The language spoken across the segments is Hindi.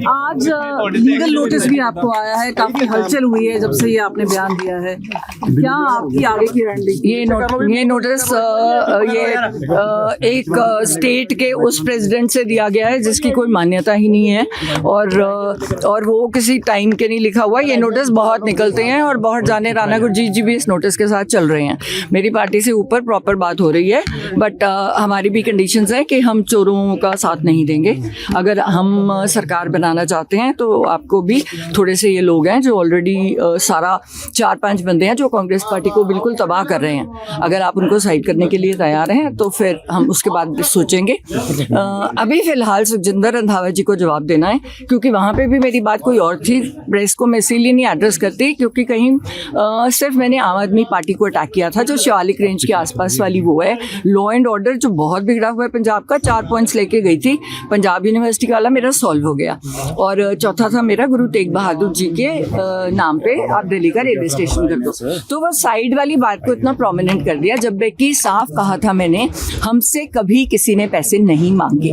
आज लीगल नोटिस भी आपको आया है, काफी हलचल हुई है जब से ये आपने बयान दिया है, क्या आपकी आगे की रणनीति? ये नोटिस एक स्टेट के उस प्रेसिडेंट से दिया गया है जिसकी कोई मान्यता ही नहीं है और वो किसी टाइम के नहीं लिखा हुआ। ये नोटिस बहुत निकलते हैं और बहुत जाने राणा गुरजीत जी भी इस नोटिस के साथ चल रहे हैं। मेरी पार्टी से ऊपर प्रॉपर बात हो रही है, बट हमारी भी कंडीशंस है कि हम चोरों का साथ नहीं देंगे। अगर हम सरकार बनाना चाहते हैं तो आपको भी थोड़े से ये लोग हैं जो ऑलरेडी सारा 4-5 बंदे हैं जो कांग्रेस पार्टी को बिल्कुल तबाह कर रहे हैं, अगर आप उनको साइड करने के लिए तैयार हैं तो फिर हम उसके बाद सोचेंगे। अभी फिलहाल सुखजिंदर रंधावा जी को जवाब देना है, क्योंकि वहाँ पे भी मेरी बात कोई और थी। प्रेस को मैं इसीलिए नहीं एड्रेस करती क्योंकि कहीं सिर्फ मैंने आम आदमी पार्टी को अटैक किया था, जो शिवालिक रेंज के आसपास वाली वो है। लॉ एंड ऑर्डर जो बहुत बिगड़ा हुआ है पंजाब का, 4 पॉइंट्स लेके गई थी, पंजाब यूनिवर्सिटी वाला मेरा सॉल्व हो गया। और चौथा था मेरा गुरु तेग बहादुर जी के नाम पे आप दिल्ली का रेलवे स्टेशन कर दो। तो वो साइड वाली बात को इतना प्रोमिनेंट कर दिया, जबकि साफ कहा था मैंने, हमसे कभी किसी ने पैसे नहीं मांगे।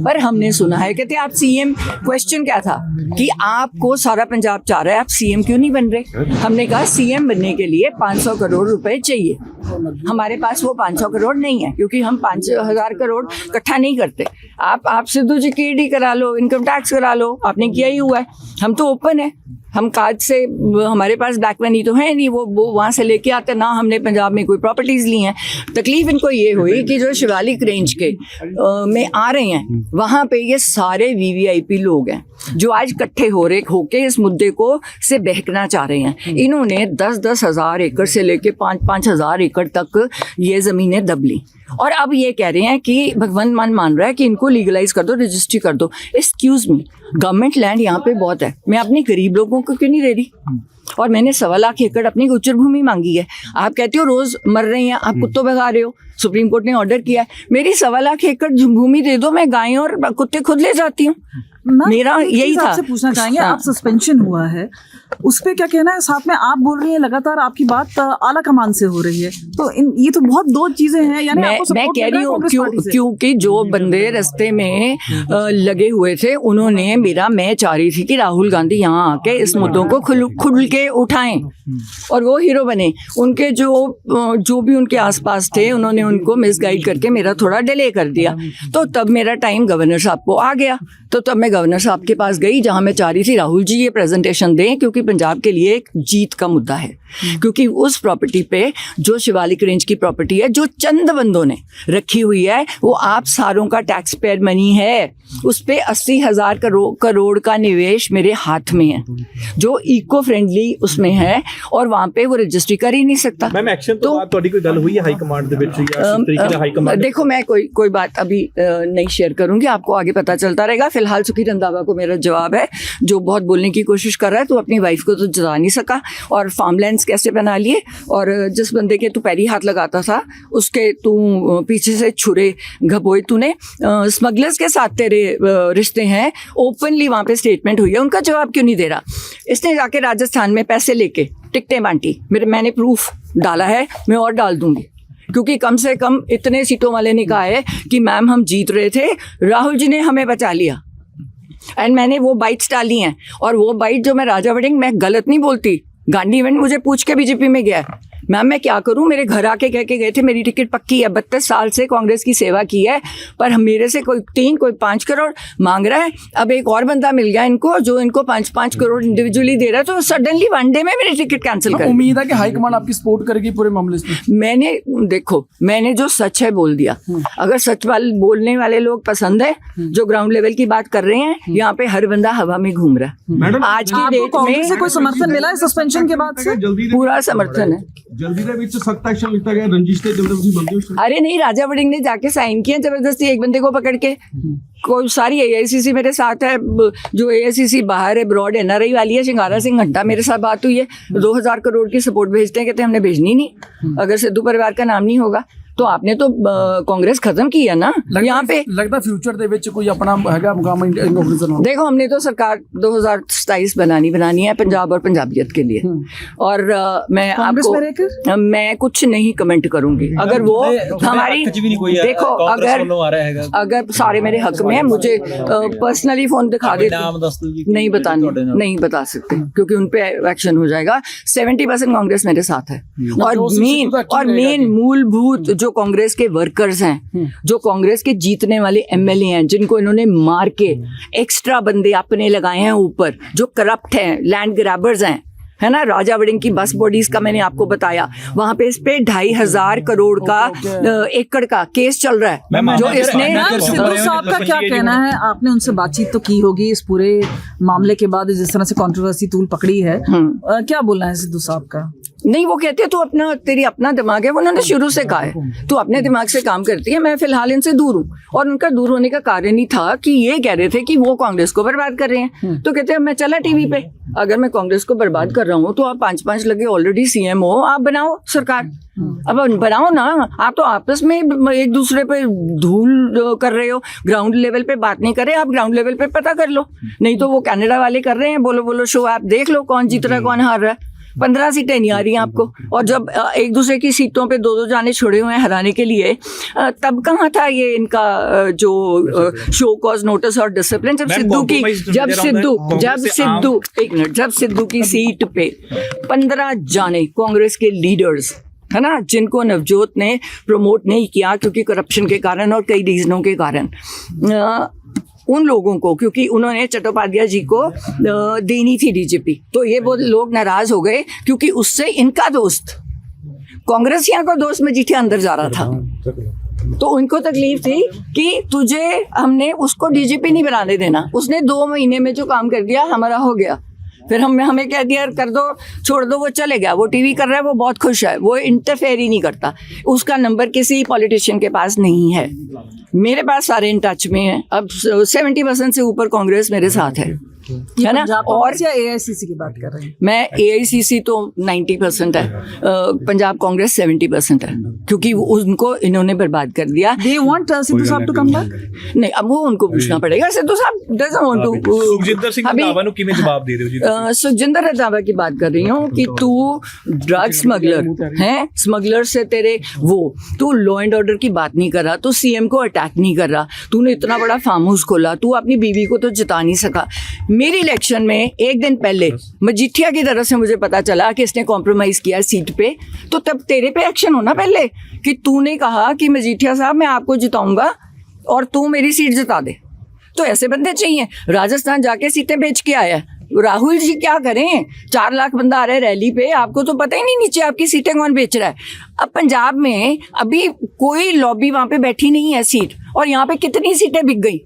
पर हमने सुना है, कहते आप सीएम, क्वेश्चन क्या था कि आपको सारा पंजाब चाह रहा है, आप सीएम क्यों नहीं बन रहे? हमने कहा सीएम बनने के लिए 500 करोड़ रुपए चाहिए, हमारे पास वो 500 करोड़ नहीं है, क्योंकि हम 5,000 करोड़ इकट्ठा नहीं करते। आप सिद्धू जी की ईडी करा लो, इनकम टैक्स करा लो, आपने किया ही हुआ है। हम तो ओपन है, हम कार्ड से, हमारे पास ब्लैक मनी तो है नहीं, वो वहाँ से लेके आते ना। हमने पंजाब में कोई प्रॉपर्टीज ली हैं। तकलीफ इनको ये हुई कि जो शिवालिक रेंज के में आ रहे हैं, वहाँ पे ये सारे वीवीआईपी लोग हैं जो आज इकट्ठे होके इस मुद्दे को से बहकना चाह रहे हैं। इन्होंने 10-10 हज़ार एकड़ से लेके 5-5 हज़ार एकड़ तक ये ज़मीनें दब ली, और अब ये कह रहे हैं कि भगवंत मान रहा है कि इनको लीगलाइज कर दो, रजिस्ट्री कर दो। एक्सक्यूज मी, गवर्नमेंट लैंड यहाँ पे बहुत है, मैं अपने गरीब लोगों को क्यों नहीं दे रही? और मैंने 1.25 लाख एकड़ अपनी गोचर भूमि मांगी है। आप कहते हो रोज मर रहे हैं, आप कुत्तों भगा रहे हो, सुप्रीम कोर्ट ने ऑर्डर किया है, मेरी 1.25 लाख एकड़ भूमि दे दो, मैं गायें और कुत्ते खुद ले जाती हूँ। मेरा यही था। आपसे पूछना चाहेंगे, आप सस्पेंशन हुआ है, उस पे क्या कहना है? साथ में आप बोल रही हैं लगातार आपकी बात आला कमान से हो रही है, तो ये तो बहुत दो चीजें हैं। यानी मैं कह रही हूँ क्योंकि जो बंदे रास्ते में लगे हुए थे, उन्होंने मैं चाह रही थी कि राहुल गांधी यहाँ आके इस मुद्दों को खुल के उठाएं और वो हीरो बने। उनके जो भी उनके आसपास थे, उन्होंने उनको मिसगाइड करके मेरा थोड़ा डिले कर दिया। तो तब मेरा टाइम गवर्नर साहब को आ गया, तो तब मैं गवर्नर साहब के पास गई, जहां मैं चाह रही थी राहुल जी ये प्रेजेंटेशन दें, क्योंकि पंजाब के लिए एक जीत का मुद्दा है। क्योंकि उस प्रॉपर्टी पे, जो शिवालिक रेंज की प्रॉपर्टी है, जो चंद बंदों ने रखी हुई है, वो आप सारों का टैक्स पेयर मनी है। उस पे 80,000 करोड़ का निवेश मेरे हाथ में है, जो इको फ्रेंडली उसमें है, और वहां पे वो रजिस्ट्री कर ही नहीं सकता। मैम, एक्शन तो बात थोड़ी कोई गल हुई है हाई कमांड दे विच, या तरीके से हाई कमांड? देखो, मैं कोई बात अभी नहीं शेयर करूंगी, आपको आगे पता चलता रहेगा। फिलहाल सुखी रंधावा को मेरा जवाब है, जो बहुत बोलने की कोशिश कर रहा है, तो अपनी वाइफ को तो जता नहीं सका, और फार्मलैंड कैसे बना लिए, और जिस बंदे के तू पैरी हाथ लगाता था, उसके तू पीछे से छुरे घपोए तूने। स्मगलर्स के साथ तेरे रिश्ते हैं, ओपनली वहाँ पे स्टेटमेंट हुई है, उनका जवाब क्यों नहीं दे रहा? इसने जाके राजस्थान में पैसे लेके टिकटें बांटी, मैंने प्रूफ डाला है, मैं और डाल दूंगी, क्योंकि कम से कम इतने सीटों वाले ने कहा है कि मैम हम जीत रहे थे, राहुल जी ने हमें बचा लिया, एंड मैंने वो बाइट्स डाली हैं। और वो बाइट जो मैं राजा वड़िंग, मैं गलत नहीं बोलती, गांधी इवेंट मुझे पूछ के बीजेपी में गया, मैम मैं क्या करूं, मेरे घर आके कह के गए थे मेरी टिकट पक्की है, 32 साल से कांग्रेस की सेवा की है, पर हम मेरे से कोई 3 कोई 5 करोड़ मांग रहा है। अब एक और बंदा मिल गया इनको, जो इनको 5-5 करोड़ इंडिविजुअली दे रहा है, तो सडनली वन डे में मेरी टिकट कैंसिल कर। उम्मीद है कि हाईकमान आपकी सपोर्ट करेगी पूरे मामले में। मैंने जो सच है बोल दिया। अगर सच बोलने वाले लोग पसंद है, जो ग्राउंड लेवल की बात कर रहे हैं, यहाँ पे हर बंदा हवा में घूम रहा है। आज की डेट में कोई समर्थन मिला है सस्पेंशन के बाद से? पूरा समर्थन है। जल्दी ਦੇ ਵਿੱਚ सख्त एक्शन लिखा गया, रंजिश ਤੇ जबरदस्ती बंदे हो। अरे नहीं, राजा वड़िंग ने जाके साइन किया जबरदस्ती एक बंदे को पकड़ के। कोई सारी AICC मेरे साथ है, जो AICC बाहर है, ब्रॉड NRI वाली है, शिंगारा सिंह घंटा मेरे साथ बात हुई है, 2,000 करोड़ की सपोर्ट भेजते हैं, कहते हैं हमने भेजनी नहीं अगर सिद्धू परिवार का नाम नहीं होगा। तो आपने तो कांग्रेस खत्म की है ना यहाँ पे। लगता फ्यूचर ਦੇ ਵਿੱਚ ਕੋਈ ਆਪਣਾ ਹੈਗਾ ਮੁਕਾਮ ਕਾਂਗਰਸ ਨਾਲ। देखो हमने तो सरकार 2027 बनानी है पंजाब और पंजाबियत के लिए, और मैं कांग्रेस में आपको रहकर? मैं कुछ नहीं कमेंट करूंगी। अगर वो हमारी देखो अगर सारे मेरे हक में है, मुझे पर्सनली फोन दिखा दे, नहीं बता सकते क्योंकि उन पे एक्शन हो जाएगा। 70% कांग्रेस मेरे साथ है, और मेन मूलभूत जो कांग्रेस के वर्कर्स हैं, जो कांग्रेस के जीतने वाले एमएलए हैं, जिनको इन्होंने मार के एक्स्ट्रा बंदे अपने लगाए हैं ऊपर, जो करप्ट हैं, लैंड ग्रैबर्स हैं, है ना। राजा वड़िंग की बस बॉडीज का मैंने आपको बताया, वहां पे इस पे 2,500 करोड़ का एकड़ का केस चल रहा है जो इसने। सिद्धू साहब का क्या कहना है? आपने उनसे बातचीत तो की होगी इस पूरे मामले के बाद, जिस तरह से कंट्रोवर्सी तूल पकड़ी है, क्या बोलना है सिद्धू साहब का? नहीं, वो कहते हैं तू तेरी अपना दिमाग है, उन्होंने शुरू से कहा है तू अपने दिमाग से काम करती है, मैं फिलहाल इनसे दूर हूँ। और उनका दूर होने का कारण ही था कि ये कह रहे थे कि वो कांग्रेस को बर्बाद कर रहे हैं, तो कहते हैं मैं चला टीवी पे, अगर मैं कांग्रेस को बर्बाद कर रहा हूँ तो आप 5-5 लगे ऑलरेडी सीएम हो, आप बनाओ सरकार, अब बनाओ ना। आप तो आपस में एक दूसरे पे धूल कर रहे हो, ग्राउंड लेवल पे बात नहीं कर रहे, आप ग्राउंड लेवल पे पता कर लो। नहीं तो वो कनाडा वाले कर रहे हैं, बोलो शो, आप देख लो कौन जीत रहा है कौन हार रहा है। 15 सीटें नहीं आ रही हैं आपको, और जब एक दूसरे की सीटों पे 2-2 जाने छोड़े हुए हैं हराने के लिए, तब कहाँ था ये इनका जो शो कॉज नोटिस और डिसिप्लिन। जब सिद्धू की सीट पे 15 जाने कांग्रेस के लीडर्स, है ना, जिनको नवजोत ने प्रमोट नहीं किया क्योंकि करप्शन के कारण और कई रीजनों के कारण, उन लोगों को, क्योंकि उन्होंने चट्टोपाध्याय जी को देनी थी डीजीपी, तो ये वो लोग नाराज हो गए क्योंकि उससे इनका दोस्त कांग्रेसियों का दोस्त मजीठिया अंदर जा रहा था, तो उनको तकलीफ थी कि तुझे हमने उसको डीजीपी नहीं बनाने देना। उसने 2 महीने में जो काम कर दिया हमारा हो गया, फिर हमें कह दिया कर दो, छोड़ दो, वो चले गया, वो टीवी कर रहा है, वो बहुत खुश है, वो इंटरफेयर ही नहीं करता। उसका नंबर किसी पॉलिटिशियन के पास नहीं है, मेरे पास सारे इन टच में हैं। अब 70% से ऊपर कांग्रेस मेरे साथ है ना। और एआईसीसी की बात कर रहे हैं? मैं एआईसीसी तो 90% है, पंजाब कांग्रेस 70% है, क्योंकि उनको इन्होंने बर्बाद कर दिया। They want सिद्धू साहब to come back? नहीं, अब वो उनको पूछना पड़ेगा। सिद्धू साहब doesn't want to। Sukhjinder Singh Randhawa ਨੂੰ ਕਿਵੇਂ ਜਵਾਬ ਦੇ ਰਹੇ ਹੋ जी? सुखजिंदर रंधावा की बात कर रही हूँ कि तू ड्रग स्मगलर है, स्मगलर से तेरे तू लॉ एंड ऑर्डर की बात नहीं कर रहा, तू सीएम को अटैक नहीं कर रहा, तूने इतना बड़ा फार्म हाउस खोला, तू अपनी बीवी को तो जिता नहीं सका। मेरी इलेक्शन में एक दिन पहले मजीठिया की तरफ से मुझे पता चला कि इसने कॉम्प्रोमाइज किया सीट पे, तो तब तेरे पे एक्शन होना पहले कि तूने कहा कि मजीठिया साहब मैं आपको जिताऊंगा और तू मेरी सीट जिता दे। तो ऐसे बंदे चाहिए। राजस्थान जाके सीटें बेच के आया राहुल जी, क्या करें? 4 लाख बंदा आ रहा है रैली पे, आपको तो पता ही नहीं नीचे आपकी सीटें कौन बेच रहा है। अब पंजाब में अभी कोई लॉबी वहां पे बैठी नहीं है सीट, और यहाँ पे कितनी सीटें बिक गई,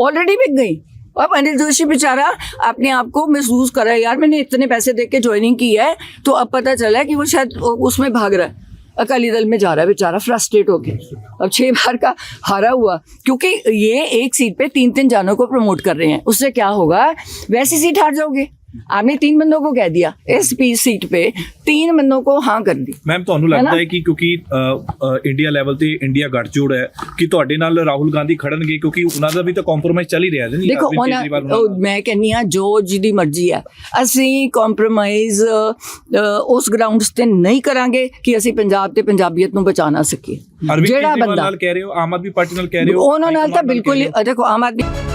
ऑलरेडी बिक गई। अब अनिल जोशी बेचारा अपने आप को महसूस कर रहा है, यार मैंने इतने पैसे दे के ज्वाइनिंग की है, तो अब पता चला है कि वो शायद उसमें भाग रहा है, अकाली दल में जा रहा है बेचारा फ्रस्ट्रेट होके। अब 6 बार का हारा हुआ, क्योंकि ये एक सीट पे 3-3 जानों को प्रमोट कर रहे हैं। उससे क्या होगा, वैसी सीट हार जाओगे। आपने 3 बंदों को कह दिया, इस सीट पे 3 बंदों को हाँ कर दी। ਮੈਮ ਤੁਹਾਨੂੰ ਲੱਗਦਾ ਹੈ ਕਿ ਕਿਉਂਕਿ ਇੰਡੀਆ ਲੈਵਲ ਤੇ ਇੰਡੀਆ ਗੱਠਜੋੜ ਹੈ ਕਿ ਤੁਹਾਡੇ ਨਾਲ ਰਾਹੁਲ ਗਾਂਧੀ ਖੜਨਗੇ, ਕਿਉਂਕਿ ਉਹਨਾਂ ਦਾ ਵੀ ਤਾਂ ਕੰਪਰੋਮਾਈਜ਼ ਚੱਲ ਹੀ ਰਿਹਾ ਹੈ। ਦੇਖੋ ਮੈਂ ਕਹਿੰਦੀ ਹਾਂ ਜੋ ਜਿਹਦੀ ਮਰਜ਼ੀ ਹੈ, ਅਸੀਂ ਕੰਪਰੋਮਾਈਜ਼ ਉਸ ਗਰਾਊਂਡਸ ਤੇ ਨਹੀਂ ਕਰਾਂਗੇ ਕਿ ਅਸੀਂ ਪੰਜਾਬ ਤੇ ਪੰਜਾਬੀਅਤ ਨੂੰ ਬਚਾ ਨਾ ਸਕੀਏ। ਜਿਹੜਾ ਬੰਦਾ ਨਾਲ ਕਹਿ ਰਹੇ ਹੋ, ਆਮ ਆਦਮੀ ਪਾਰਟੀ ਨਾਲ ਕਹਿ ਰਹੇ ਹੋ, ਉਹਨਾਂ ਨਾਲ ਤਾਂ ਬਿਲਕੁਲ ਦੇਖੋ ਆਮ ਆਦਮੀ